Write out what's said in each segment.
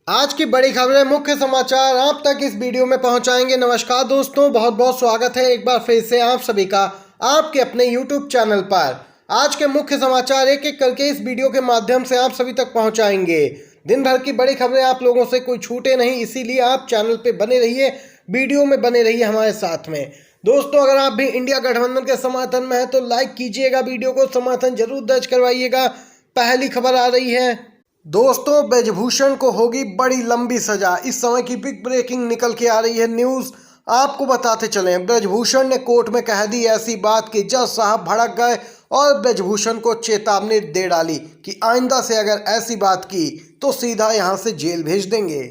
आज की बड़ी खबरें, मुख्य समाचार आप तक इस वीडियो में पहुंचाएंगे। नमस्कार दोस्तों, बहुत बहुत स्वागत है एक बार फिर से आप सभी का आपके अपने YouTube चैनल पर। आज के मुख्य समाचार एक एक करके इस वीडियो के माध्यम से आप सभी तक पहुंचाएंगे। दिन भर की बड़ी खबरें आप लोगों से कोई छूटे नहीं, इसीलिए आप चैनल पे बने रहिए, वीडियो में बने रहिए हमारे साथ में। दोस्तों, अगर आप भी इंडिया गठबंधन के समर्थन में है तो लाइक कीजिएगा, वीडियो को समर्थन जरूर दर्ज करवाइएगा। पहली खबर आ रही है दोस्तों, ब्रजभूषण को होगी बड़ी लंबी सजा। इस समय की बिग ब्रेकिंग निकल के आ रही है न्यूज़, आपको बताते चलें। ब्रजभूषण ने कोर्ट में कह दी ऐसी बात कि जज साहब भड़क गए और ब्रजभूषण को चेतावनी दे डाली कि आइंदा से अगर ऐसी बात की तो सीधा यहां से जेल भेज देंगे।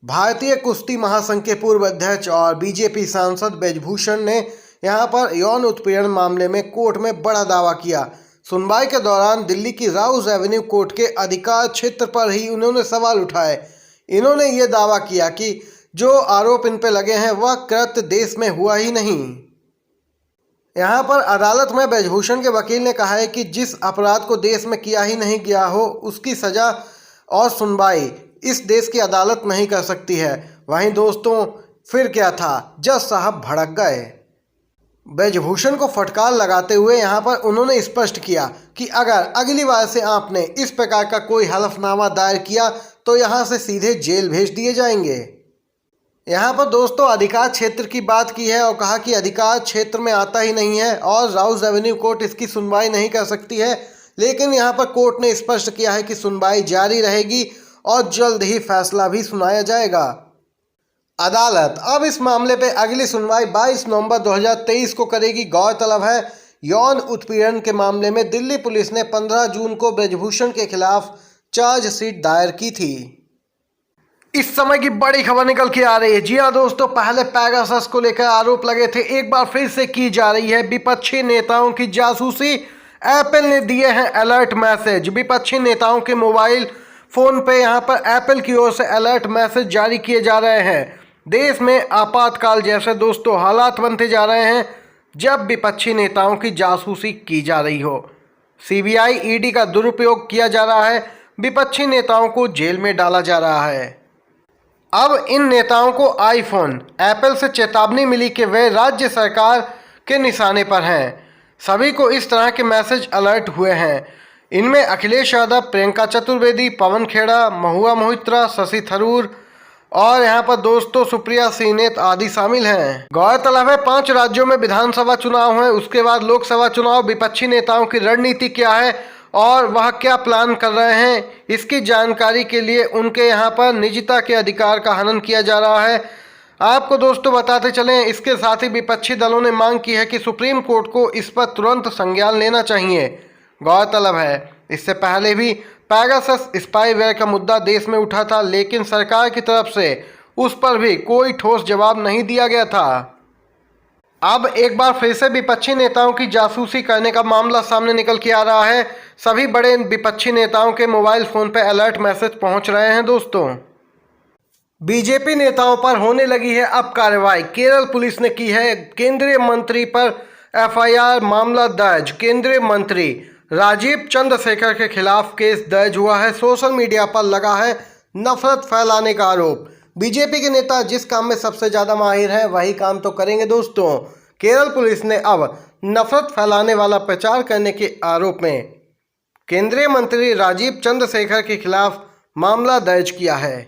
भारतीय कुश्ती महासंघ के पूर्व अध्यक्ष और बीजेपी सांसद ब्रजभूषण ने यहां पर यौन उत्पीड़न मामले में कोर्ट में बड़ा दावा किया। सुनवाई के दौरान दिल्ली की राउज एवेन्यू कोर्ट के अधिकार क्षेत्र पर ही उन्होंने सवाल उठाए। इन्होंने ये दावा किया कि जो आरोप इन पर लगे हैं वह कृत्य देश में हुआ ही नहीं। यहाँ पर अदालत में ब्रजभूषण के वकील ने कहा है कि जिस अपराध को देश में किया ही नहीं गया हो उसकी सजा और सुनवाई इस देश की अदालत नहीं कर सकती है। वहीं दोस्तों, फिर क्या था, जज साहब भड़क गए। ब्रजभूषण को फटकार लगाते हुए यहाँ पर उन्होंने स्पष्ट किया कि अगर अगली बार से आपने इस प्रकार का कोई हलफनामा दायर किया तो यहाँ से सीधे जेल भेज दिए जाएंगे। यहाँ पर दोस्तों अधिकार क्षेत्र की बात की है और कहा कि अधिकार क्षेत्र में आता ही नहीं है और राउज एवेन्यू कोर्ट इसकी सुनवाई नहीं कर सकती है। लेकिन यहाँ पर कोर्ट ने स्पष्ट किया है कि सुनवाई जारी रहेगी और जल्द ही फैसला भी सुनाया जाएगा। अदालत अब इस मामले पर अगली सुनवाई 22 नवंबर 2023 को करेगी। गौरतलब है, यौन उत्पीड़न के मामले में दिल्ली पुलिस ने 15 जून को ब्रजभूषण के खिलाफ चार्जशीट दायर की थी। इस समय की बड़ी खबर निकल के आ रही है। जी हाँ दोस्तों, पहले पेगासस को लेकर आरोप लगे थे, एक बार फिर से की जा रही है विपक्षी नेताओं की जासूसी। एप्पल ने दिए हैं अलर्ट मैसेज। विपक्षी नेताओं के मोबाइल फोन पे यहाँ पर एप्पल की ओर से अलर्ट मैसेज जारी किए जा रहे हैं। देश में आपातकाल जैसे दोस्तों हालात बनते जा रहे हैं जब विपक्षी नेताओं की जासूसी की जा रही हो। सीबीआई ईडी का दुरुपयोग किया जा रहा है, विपक्षी नेताओं को जेल में डाला जा रहा है। अब इन नेताओं को आईफोन एप्पल से चेतावनी मिली कि वे राज्य सरकार के निशाने पर हैं। सभी को इस तरह के मैसेज अलर्ट हुए हैं। इनमें अखिलेश यादव, प्रियंका चतुर्वेदी, पवन खेड़ा, महुआ मोहित्रा, शशि थरूर और यहाँ पर दोस्तों सुप्रिया सीनेत आदि शामिल हैं। गौरतलब है 5 राज्यों में विधानसभा चुनाव है, उसके बाद लोकसभा चुनाव। विपक्षी नेताओं की रणनीति क्या है और वह क्या प्लान कर रहे हैं, इसकी जानकारी के लिए उनके यहाँ पर निजता के अधिकार का हनन किया जा रहा है। आपको दोस्तों बताते चलें, इसके साथ ही विपक्षी दलों ने मांग की है कि सुप्रीम कोर्ट को इस पर तुरंत संज्ञान लेना चाहिए। गौरतलब है इससे पहले भी पेगासस स्पाईवेयर का मुद्दा देश में उठा था, लेकिन सरकार की तरफ से उस पर भी कोई ठोस जवाब नहीं दिया गया था। अब एक बार फिर से विपक्षी नेताओं की जासूसी करने का मामला सामने निकल के आ रहा है। सभी बड़े विपक्षी नेताओं के मोबाइल फोन पर अलर्ट मैसेज पहुंच रहे हैं। दोस्तों, बीजेपी नेताओं पर होने लगी है अब कार्रवाई। केरल पुलिस ने की है केंद्रीय मंत्री पर एफआईआर, मामला दर्ज। केंद्रीय मंत्री राजीव चंद्रशेखर के खिलाफ केस दर्ज हुआ है। सोशल मीडिया पर लगा है नफरत फैलाने का आरोप। बीजेपी के नेता जिस काम में सबसे ज़्यादा माहिर हैं वही काम तो करेंगे। दोस्तों, केरल पुलिस ने अब नफरत फैलाने वाला प्रचार करने के आरोप में केंद्रीय मंत्री राजीव चंद्रशेखर के खिलाफ मामला दर्ज किया है।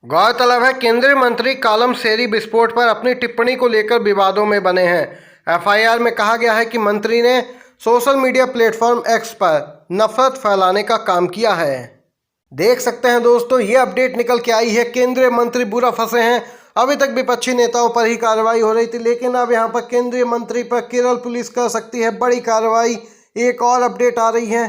गौरतलब है केंद्रीय मंत्री कालम शेरी विस्फोट पर अपनी टिप्पणी को लेकर विवादों में बने हैं। एफआईआर में कहा गया है कि मंत्री ने सोशल मीडिया प्लेटफॉर्म एक्स पर नफरत फैलाने का काम किया है। देख सकते हैं दोस्तों, ये अपडेट निकल के आई है, केंद्रीय मंत्री बुरा फंसे हैं। अभी तक विपक्षी नेताओं पर ही कार्रवाई हो रही थी, लेकिन अब यहाँ पर केंद्रीय मंत्री पर केरल पुलिस कर सकती है बड़ी कार्रवाई। एक और अपडेट आ रही है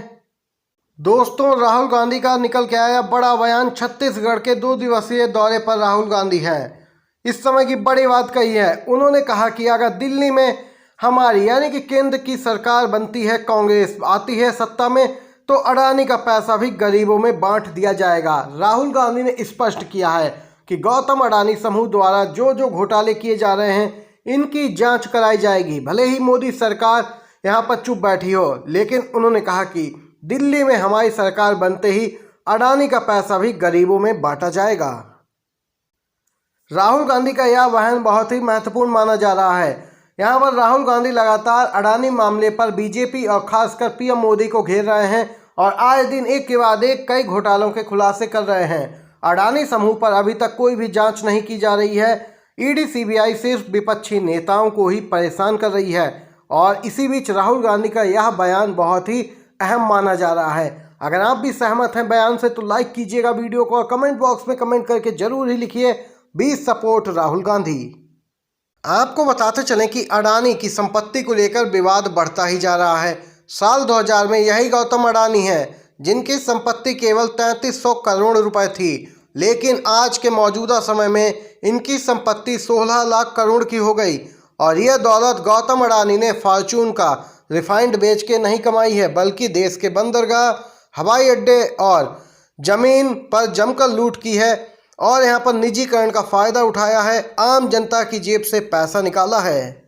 दोस्तों, राहुल गांधी का निकल के आया बड़ा बयान। छत्तीसगढ़ के 2 दिवसीय दौरे पर राहुल गांधी हैं। इस समय की बड़ी बात कही है, उन्होंने कहा कि अगर दिल्ली में हमारी यानी कि केंद्र की सरकार बनती है, कांग्रेस आती है सत्ता में, तो अडानी का पैसा भी गरीबों में बांट दिया जाएगा। राहुल गांधी ने स्पष्ट किया है कि गौतम अडानी समूह द्वारा जो जो घोटाले किए जा रहे हैं इनकी जांच कराई जाएगी। भले ही मोदी सरकार यहाँ पर चुप बैठी हो, लेकिन उन्होंने कहा कि दिल्ली में हमारी सरकार बनते ही अडानी का पैसा भी गरीबों में बांटा जाएगा। राहुल गांधी का यह बयान बहुत ही महत्वपूर्ण माना जा रहा है। यहाँ पर राहुल गांधी लगातार अडानी मामले पर बीजेपी और खासकर पीएम मोदी को घेर रहे हैं और आए दिन एक के बाद एक कई घोटालों के खुलासे कर रहे हैं। अडानी समूह पर अभी तक कोई भी जांच नहीं की जा रही है। ईडी सीबीआई सिर्फ विपक्षी नेताओं को ही परेशान कर रही है और इसी बीच राहुल गांधी का यह बयान बहुत ही अहम माना जा रहा है। अगर आप भी सहमत हैं बयान से तो लाइक कीजिएगा वीडियो को और कमेंट बॉक्स में कमेंट करके जरूर ही लिखिए बी सपोर्ट राहुल गांधी। आपको बताते चलें कि अडानी की संपत्ति को लेकर विवाद बढ़ता ही जा रहा है। साल 2000 में यही गौतम अडानी है जिनकी संपत्ति केवल 3300 करोड़ रुपए थी, लेकिन आज के मौजूदा समय में इनकी संपत्ति 16 लाख करोड़ की हो गई और यह दौलत गौतम अडानी ने फॉर्च्यून का रिफाइंड बेच के नहीं कमाई है, बल्कि देश के बंदरगाह, हवाई अड्डे और जमीन पर जमकर लूट की है और यहां पर निजीकरण का फायदा उठाया है, आम जनता की जेब से पैसा निकाला है।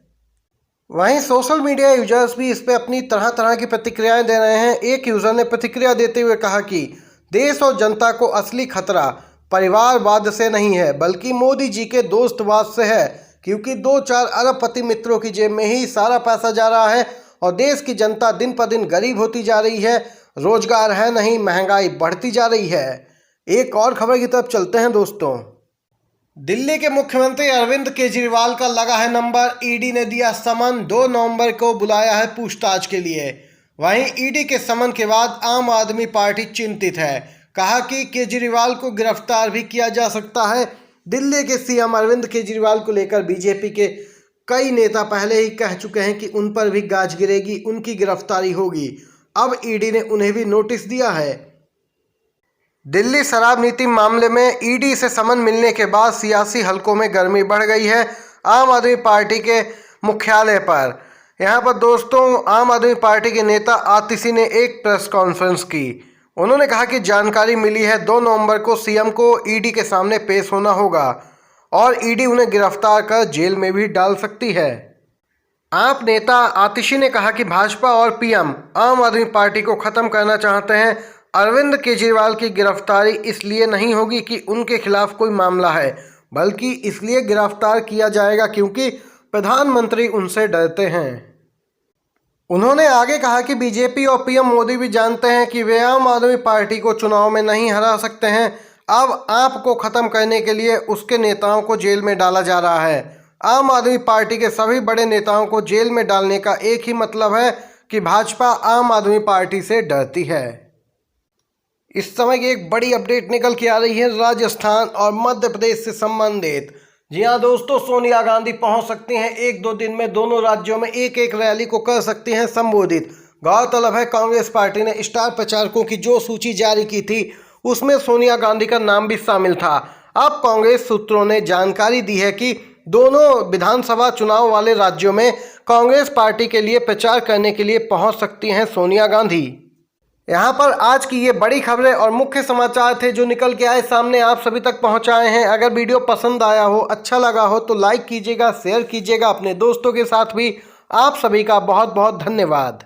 वहीं सोशल मीडिया यूजर्स भी इस पे अपनी तरह तरह की प्रतिक्रियाएं दे रहे हैं। एक यूजर ने प्रतिक्रिया देते हुए कहा कि देश और जनता को असली खतरा परिवारवाद से नहीं है बल्कि मोदी जी के दोस्तवाद से है, क्योंकि 2-4 अरबपति मित्रों की जेब में ही सारा पैसा जा रहा है और देश की जनता दिन पर दिन गरीब होती जा रही है, रोजगार है नहीं, महंगाई बढ़ती जा रही है। एक और खबर की तरफ चलते हैं दोस्तों। दिल्ली के मुख्यमंत्री अरविंद केजरीवाल का लगा है नंबर। ईडी ने दिया समन, 2 नवंबर को बुलाया है पूछताछ के लिए। वहीं ईडी के समन के बाद आम आदमी पार्टी चिंतित है, कहा कि केजरीवाल को गिरफ्तार भी किया जा सकता है। दिल्ली के सीएम अरविंद केजरीवाल को लेकर बीजेपी के कई नेता पहले ही कह चुके हैं कि उन पर भी गाज गिरेगी, उनकी गिरफ्तारी होगी। अब ईडी ने उन्हें भी नोटिस दिया है। दिल्ली शराब नीति मामले में ईडी से समन मिलने के बाद सियासी हलकों में गर्मी बढ़ गई है। आम आदमी पार्टी के मुख्यालय पर यहां पर दोस्तों आम आदमी पार्टी के नेता आतिशी ने एक प्रेस कॉन्फ्रेंस की। उन्होंने कहा कि जानकारी मिली है 2 नवंबर को सीएम को ईडी के सामने पेश होना होगा और ईडी उन्हें गिरफ्तार कर जेल में भी डाल सकती है। आप नेता आतिशी ने कहा कि भाजपा और पीएम आम आदमी पार्टी को खत्म करना चाहते हैं। अरविंद केजरीवाल की गिरफ्तारी इसलिए नहीं होगी कि उनके खिलाफ कोई मामला है, बल्कि इसलिए गिरफ्तार किया जाएगा क्योंकि प्रधानमंत्री उनसे डरते हैं। उन्होंने आगे कहा कि बीजेपी और पीएम मोदी भी जानते हैं कि वे आम आदमी पार्टी को चुनाव में नहीं हरा सकते हैं। अब आपको खत्म करने के लिए उसके नेताओं को जेल में डाला जा रहा है। आम आदमी पार्टी के सभी बड़े नेताओं को जेल में डालने का एक ही मतलब है कि भाजपा आम आदमी पार्टी से डरती है। इस समय की एक बड़ी अपडेट निकल के आ रही है राजस्थान और मध्य प्रदेश से संबंधित। जी हाँ दोस्तों, सोनिया गांधी पहुंच सकती हैं 1-2 दिन में, दोनों राज्यों में एक रैली को कर सकती हैं संबोधित। गौरतलब है कांग्रेस पार्टी ने स्टार प्रचारकों की जो सूची जारी की थी उसमें सोनिया गांधी का नाम भी शामिल था। अब कांग्रेस सूत्रों ने जानकारी दी है कि दोनों विधानसभा चुनाव वाले राज्यों में कांग्रेस पार्टी के लिए प्रचार करने के लिए पहुंच सकती हैं सोनिया गांधी। यहाँ पर आज की ये बड़ी खबरें और मुख्य समाचार थे जो निकल के आए सामने, आप सभी तक पहुँचाए हैं। अगर वीडियो पसंद आया हो, अच्छा लगा हो तो लाइक कीजिएगा, शेयर कीजिएगा अपने दोस्तों के साथ भी। आप सभी का बहुत बहुत धन्यवाद।